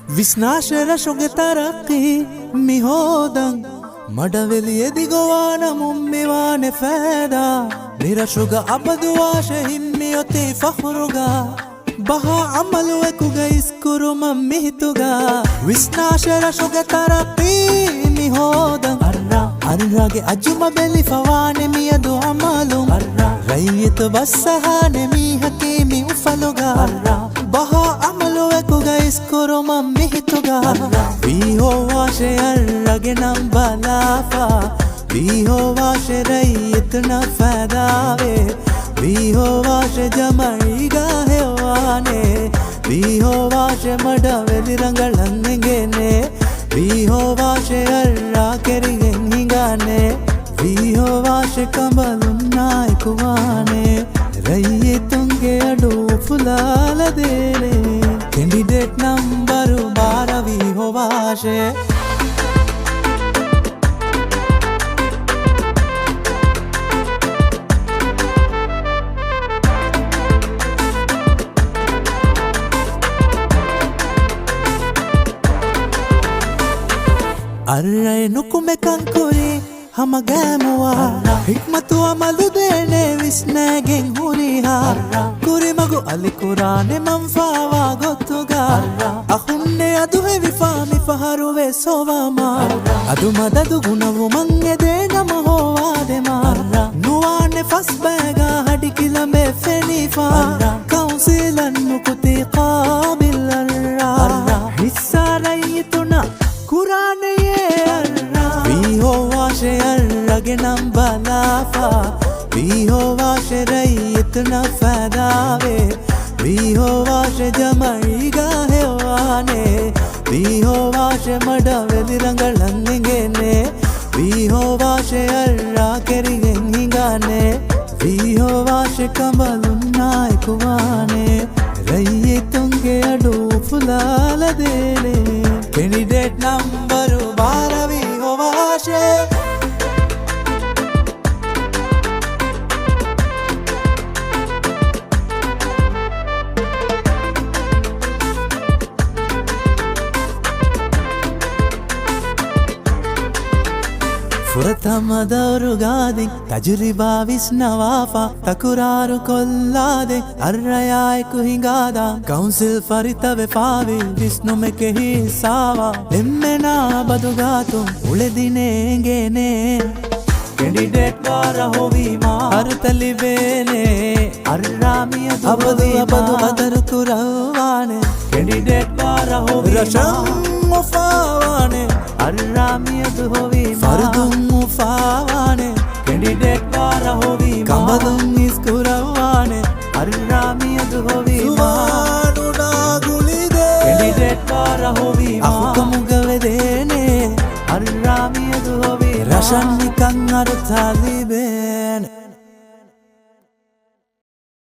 විශ්නාශර ශුග තරක්කි මිහෝදන් මඩවෙලිය දිගවාන මුම්මිවානෙ ෆෑදා නිරශුග අබදුවාශ හිම්මියොතේ ෆහුරුගා බහා අමලුවෙකුග ඉස්කුරුම මිහිතුගා විශ්නාශර ශුග තරක්කි මිහෝදන් අර්රාගේ අජුම බෙලි ෆවානෙ මියදු අමලුම් රයියත බස්සහානෙ මීහකේ මි උෆලුගා බහා අමලුවෙකුග ඉස්කුරුම මිහිතුගා විහෝවාශය අර්රගේ නම් බලාෆා විහෝවාශය රයියතන ෆෑදාවේ විහෝවාශය ජමයිගා හෙවානේ විහෝවාශය මඩවෙලි රංගලන්නෙගෙනේ විහෝවාශය අර්රා කෙරිගෙන් හිඟානේ විහෝවාශය කඹලුන්නායිකුවානේ රයියතුන්ගේ අඩු ෆුලාලදේනේ කෙන්ඩිඩේට් නම්බරු 12 විහෝවාශය අර්රය නුකුමෙ කංකුරි හමගෑමුවා හික්මතු අමලු දේනේ විස්නෑගෙන් හුරිහා කුරිමගු අලිකුරානෙ මංෆාවා ගොත්තුගා අහුන්නේ අදුහෙ විෆාමි පහරුවේ සෝවාමා අදු මදදු ගුණවු මංගෙදේ නම හෝවාදෙමා නුවානෙ ෆස් බෑගා හඩි කිලඹේ ෆෙනිෆා කවුන්සිලන් මුකුති කාබිල් අර්රා හිස්සාරයිතුනා කුරානයේ අර්රා විහෝවාශය අර්රගේ නම් බලාෆා විහෝවාශය රයියතන ෆෑදාවේ විහෝවාශය ජමයිගා හෙවානේ විහෝවාශය මඩවෙලි රංගලන්නෙගෙනේ විහෝවාශය අර්රා කෙරිගෙන් හිඟානේ විහෝවාශය කඹලුන්නායිකුවානේ රයියතුන්ගේ අඩු ෆුලාලදේනේ කෙන්ඩිඩේට් නම්බරු 12 විහෝවාශය ಫುರತಮದವರುಗಾದೆ ತಜುರಿಬಾವಿಸ್ನವಾಫ ತಕುರಾರು ಕೊಲ್ಲಾದೆ ಅರ್ರಯಾಯ್ಕು ಹಿಂಗಾದ ಕೌನ್ಸಿಲ್ ಫರಿತವೆ ಫಾವಿ ವಿಷ್ಣುಮೆಕೆ ಹಿಸಾವ ಎಮ್ಮೆನಾ ಬದುಗಾತು ಉಳೆದಿನೇಂಗೇನೆ ಕೆಂಡಿಡೇಟ್ ವಾರ ಹೋವಿಮಾ ಅರುತಲಿವೇನೆ ಅರ್ರಾಮಿಯ ಅಬದು ಅದರು ಕುರವಾನೆ ಕೆಂಡಿಡೇಟ್ ವಾರ ಹೋವಿಮಾ ಮುಫಾವಾನೆ ಅರ್ರಾಮಿಯದು ಹೋವಿಮಾ ಫರ್ದುಂ ಮುಫಾವಾನೆ ಕೆಂಡಿಡೇಟ್ ವಾರ ಹೋವಿಮಾ ಕಂಬದುಂ ಇಸ್ಕುರವಾನೆ ಅರ್ರಾಮಿಯದು ಹೋವಿಮಾ ಸುವಾನುನಾ ಗುಳಿದೆ ಕೆಂಡಿಡೇಟ್ ವಾರ ಹೋವಿಮಾ ಅಫುಕಮುಗವೆದೇನೆ ಅರ್ರಾಮಿಯದು ಹೋವಿಮಾ ರಶನ್ನಿಕಂ ಅರುತಾಲಿಬೆ